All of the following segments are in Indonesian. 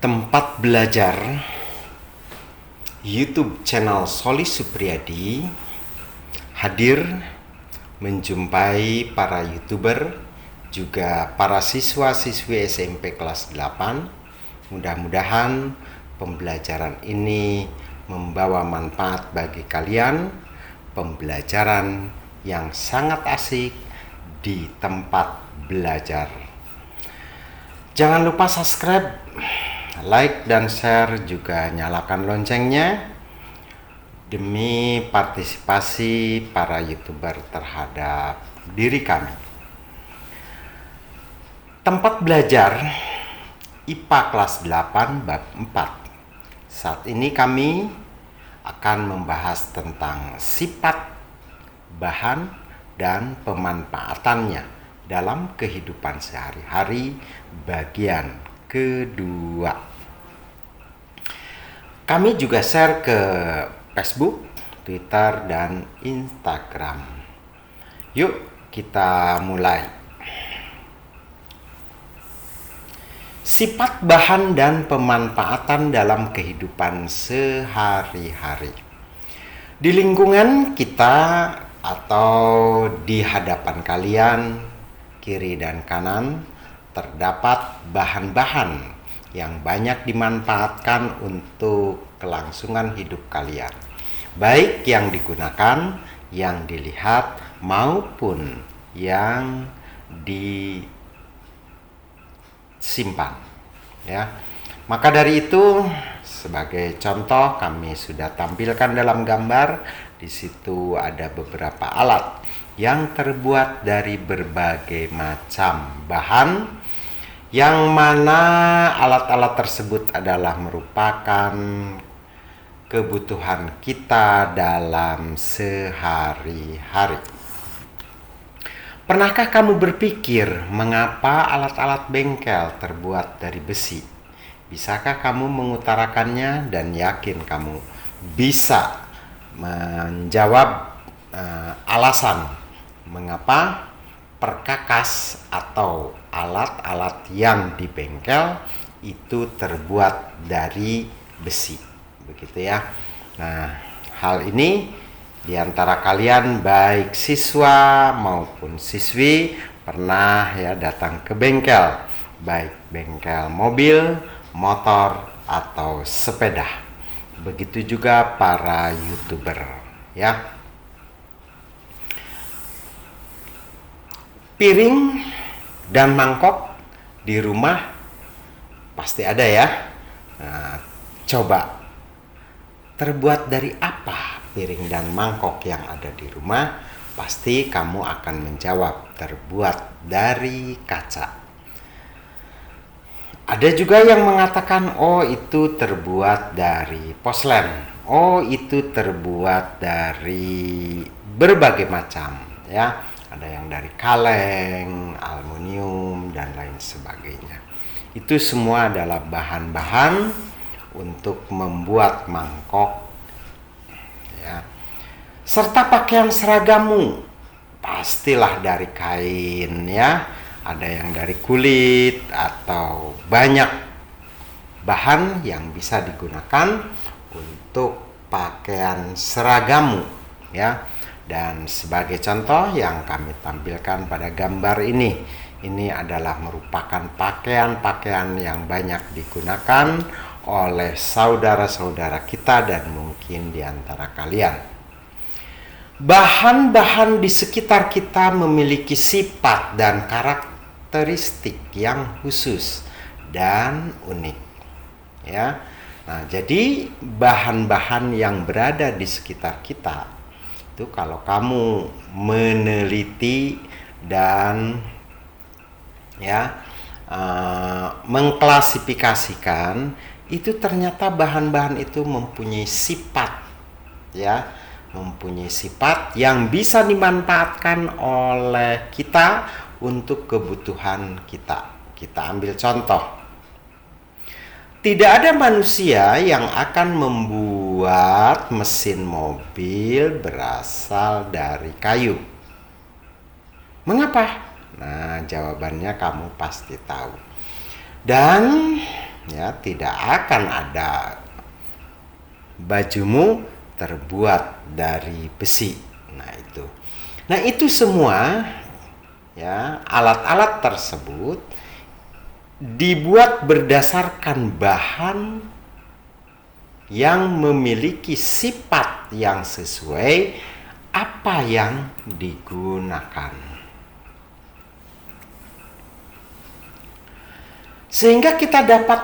Tempat belajar YouTube channel Soli Supriyadi hadir menjumpai para YouTuber juga para siswa-siswi SMP kelas 8. Mudah-mudahan pembelajaran ini membawa manfaat bagi kalian, pembelajaran yang sangat asik di tempat belajar. Jangan lupa subscribe, like dan share, juga nyalakan loncengnya demi partisipasi para YouTuber terhadap diri kami. Tempat belajar IPA kelas 8 bab 4. Saat ini kami akan membahas tentang sifat, bahan, dan pemanfaatannya dalam kehidupan sehari-hari bagian kedua. Kami juga share ke Facebook, Twitter, dan Instagram. Yuk kita mulai. Sifat, bahan, dan pemanfaatan dalam kehidupan sehari-hari. Di lingkungan kita atau di hadapan kalian, kiri dan kanan, terdapat bahan-bahan yang banyak dimanfaatkan untuk kelangsungan hidup kalian, baik yang digunakan, yang dilihat, maupun yang disimpan, ya. Maka dari itu, sebagai contoh kami sudah tampilkan dalam gambar. Di situ ada beberapa alat yang terbuat dari berbagai macam bahan, yang mana alat-alat tersebut adalah merupakan kebutuhan kita dalam sehari-hari. Pernahkah kamu berpikir mengapa alat-alat bengkel terbuat dari besi? Bisakah kamu mengutarakannya dan yakin kamu bisa menjawab alasan mengapa perkakas atau alat-alat yang di bengkel itu terbuat dari besi, begitu ya. Nah, hal ini diantara kalian baik siswa maupun siswi pernah ya datang ke bengkel, baik bengkel mobil, motor, atau sepeda. Begitu juga para YouTuber, ya. Piring dan mangkok di rumah pasti ada ya. Nah, coba terbuat dari apa piring dan mangkok yang ada di rumah? Pasti kamu akan menjawab terbuat dari kaca. Ada juga yang mengatakan, oh itu terbuat dari porselen, oh itu terbuat dari berbagai macam, ya. Ada yang dari kaleng, aluminium, dan lain sebagainya. Itu semua adalah bahan-bahan untuk membuat mangkok, ya. Serta pakaian seragammu pastilah dari kain, ya. Ada yang dari kulit atau banyak bahan yang bisa digunakan untuk pakaian seragammu, ya. Dan sebagai contoh yang kami tampilkan pada gambar ini adalah merupakan pakaian-pakaian yang banyak digunakan oleh saudara-saudara kita dan mungkin di antara kalian. Bahan-bahan di sekitar kita memiliki sifat dan karakteristik yang khusus dan unik, ya. Nah, jadi bahan-bahan yang berada di sekitar kita itu kalau kamu meneliti dan ya mengklasifikasikan, itu ternyata bahan-bahan itu mempunyai sifat, ya, mempunyai sifat yang bisa dimanfaatkan oleh kita untuk kebutuhan kita. Kita ambil contoh. Tidak ada manusia yang akan membuat mesin mobil berasal dari kayu. Mengapa? Nah, jawabannya kamu pasti tahu. Dan ya, tidak akan ada bajumu terbuat dari besi. Nah, itu semua ya, alat-alat tersebut dibuat berdasarkan bahan yang memiliki sifat yang sesuai apa yang digunakan. Sehingga kita dapat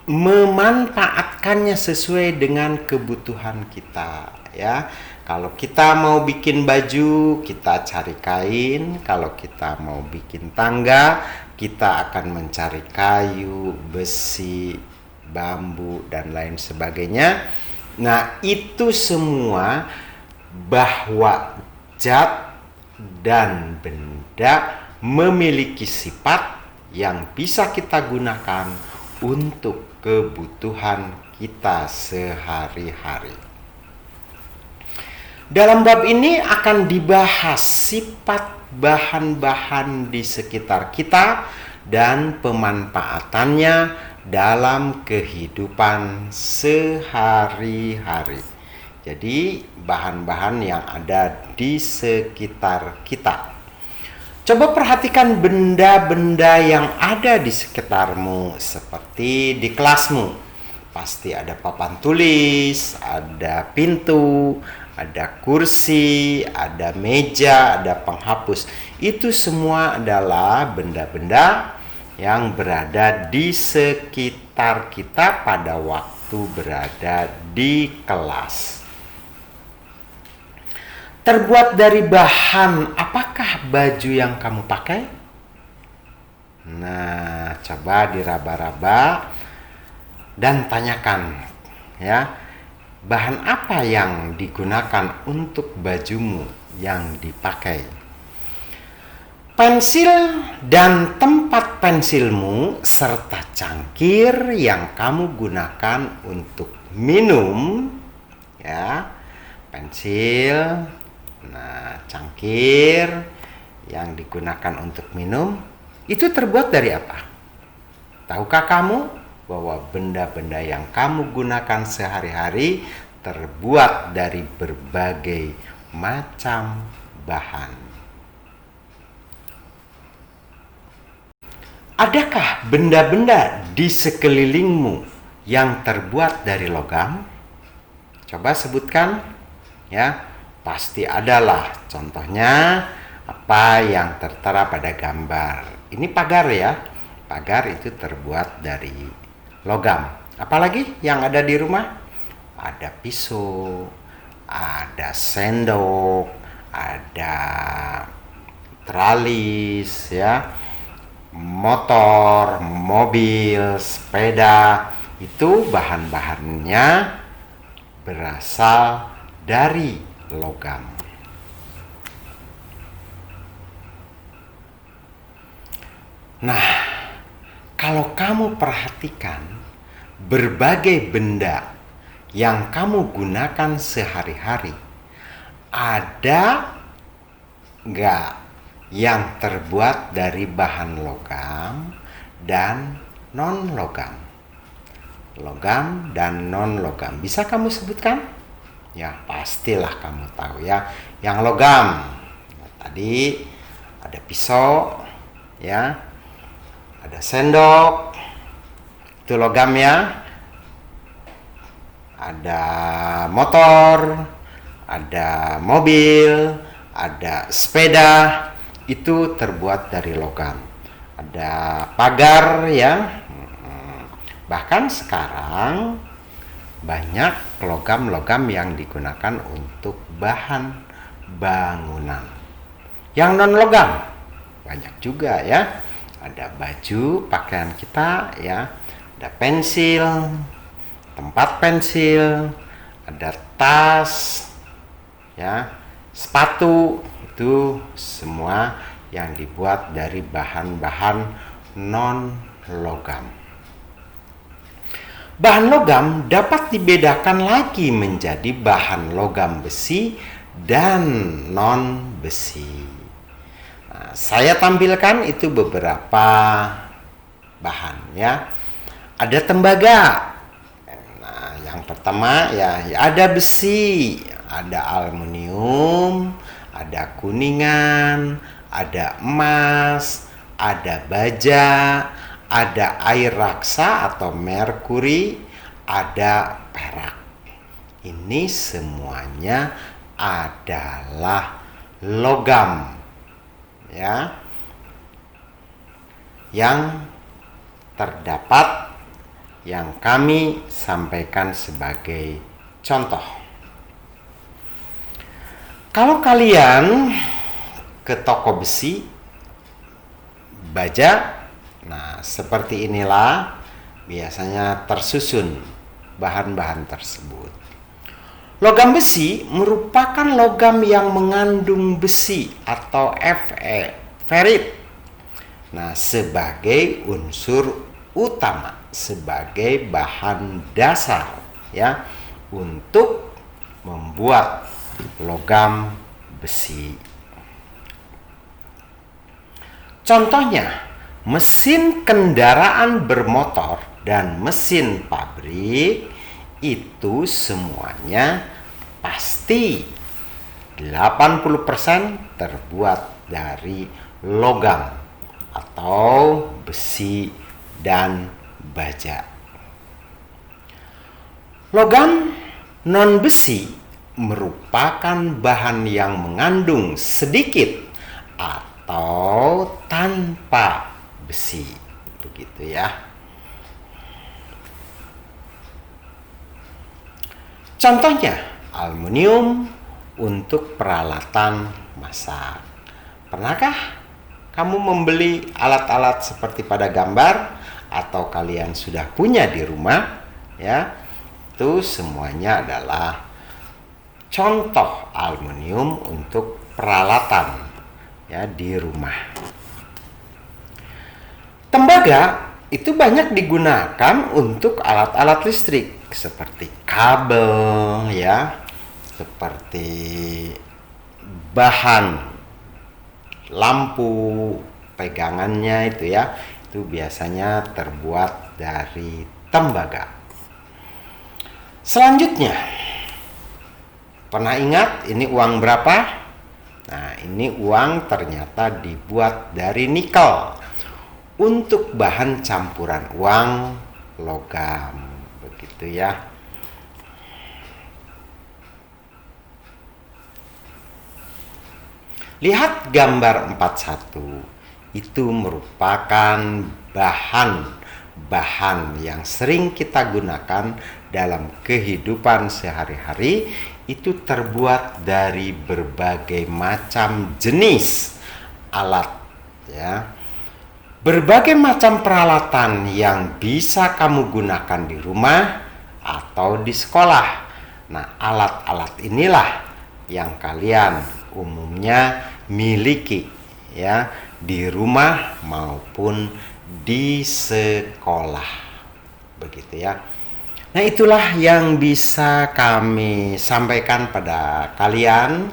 memanfaatkannya sesuai dengan kebutuhan kita, ya. Kalau kita mau bikin baju, kita cari kain. Kalau kita mau bikin tangga, kita akan mencari kayu, besi, bambu, dan lain sebagainya. Nah, itu semua bahwa zat dan benda memiliki sifat yang bisa kita gunakan untuk kebutuhan kita sehari-hari. Dalam bab ini akan dibahas sifat bahan-bahan di sekitar kita dan pemanfaatannya dalam kehidupan sehari-hari. Jadi, bahan-bahan yang ada di sekitar kita. Coba perhatikan benda-benda yang ada di sekitarmu, seperti di kelasmu. Pasti ada papan tulis, ada pintu, ada kursi, ada meja, ada penghapus. Itu semua adalah benda-benda yang berada di sekitar kita pada waktu berada di kelas. Terbuat dari bahan apakah baju yang kamu pakai? Nah, coba diraba-raba dan tanyakan, ya, bahan apa yang digunakan untuk bajumu yang dipakai. Pensil dan tempat pensilmu serta cangkir yang kamu gunakan untuk minum, ya. Pensil, nah, cangkir yang digunakan untuk minum itu terbuat dari apa? Tahukah kamu bahwa benda-benda yang kamu gunakan sehari-hari terbuat dari berbagai macam bahan? Adakah benda-benda di sekelilingmu yang terbuat dari logam? Coba sebutkan, ya. Pasti adalah. Contohnya apa yang tertera pada gambar. Ini pagar, ya. Pagar itu terbuat dari logam. Apalagi yang ada di rumah? Ada pisau, ada sendok, ada teralis, ya, motor, mobil, sepeda. Itu bahan-bahannya berasal dari logam. Nah, kalau kamu perhatikan berbagai benda yang kamu gunakan sehari-hari, ada nggak yang terbuat dari bahan logam dan non-logam? Logam dan non-logam. Bisa kamu sebutkan? Ya, pastilah kamu tahu, ya. Yang logam, tadi ada pisau, ya. Ada sendok, itu logam, ya. Ada motor, ada mobil, ada sepeda, itu terbuat dari logam. Ada pagar, ya. Bahkan sekarang banyak logam-logam yang digunakan untuk bahan bangunan. Yang non-logam banyak juga, ya. Ada baju, pakaian kita, ya. Ada pensil, tempat pensil, ada tas, ya, sepatu, itu semua yang dibuat dari bahan-bahan non-logam. Bahan logam dapat dibedakan lagi menjadi bahan logam besi dan non-besi. Nah, saya tampilkan itu beberapa bahan, ya. ada tembaga. Nah, yang pertama ya ada besi, ada aluminium, ada kuningan, ada emas, ada baja, ada air raksa atau merkuri, ada perak. Ini semuanya adalah logam, ya, yang terdapat yang kami sampaikan sebagai contoh. Kalau kalian ke toko besi, baja, nah seperti inilah biasanya tersusun bahan-bahan tersebut. Logam besi merupakan logam yang mengandung besi atau Fe, ferit. Nah, sebagai unsur utama, sebagai bahan dasar ya untuk membuat logam besi. Contohnya, mesin kendaraan bermotor dan mesin pabrik itu semuanya pasti 80% terbuat dari logam atau besi dan baja. Logam non besi merupakan bahan yang mengandung sedikit atau tanpa besi, begitu ya. Contohnya, aluminium untuk peralatan masak. Pernahkah kamu membeli alat-alat seperti pada gambar atau kalian sudah punya di rumah? Ya, itu semuanya adalah contoh aluminium untuk peralatan ya di rumah. Tembaga itu banyak digunakan untuk alat-alat listrik seperti kabel ya, seperti bahan lampu pegangannya itu ya, itu biasanya terbuat dari tembaga. Selanjutnya, pernah ingat ini uang berapa? Nah, ini uang ternyata dibuat dari nikel untuk bahan campuran uang logam, begitu ya. Lihat gambar 41. Itu merupakan bahan yang sering kita gunakan dalam kehidupan sehari-hari. Itu terbuat dari berbagai macam jenis alat ya. Berbagai macam peralatan yang bisa kamu gunakan di rumah atau di sekolah. Nah, alat-alat inilah yang kalian umumnya miliki ya di rumah maupun di sekolah, begitu ya. Nah, itulah yang bisa kami sampaikan pada kalian.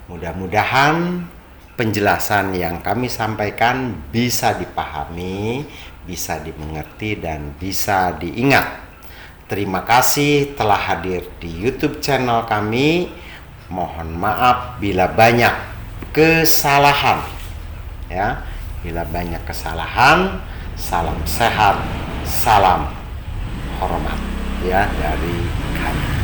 Mudah-mudahan penjelasan yang kami sampaikan bisa dipahami, bisa dimengerti, dan bisa diingat. Terima kasih telah hadir di YouTube channel kami. Mohon maaf bila banyak kesalahan ya. Bila banyak kesalahan, salam sehat, salam hormat ya dari kami.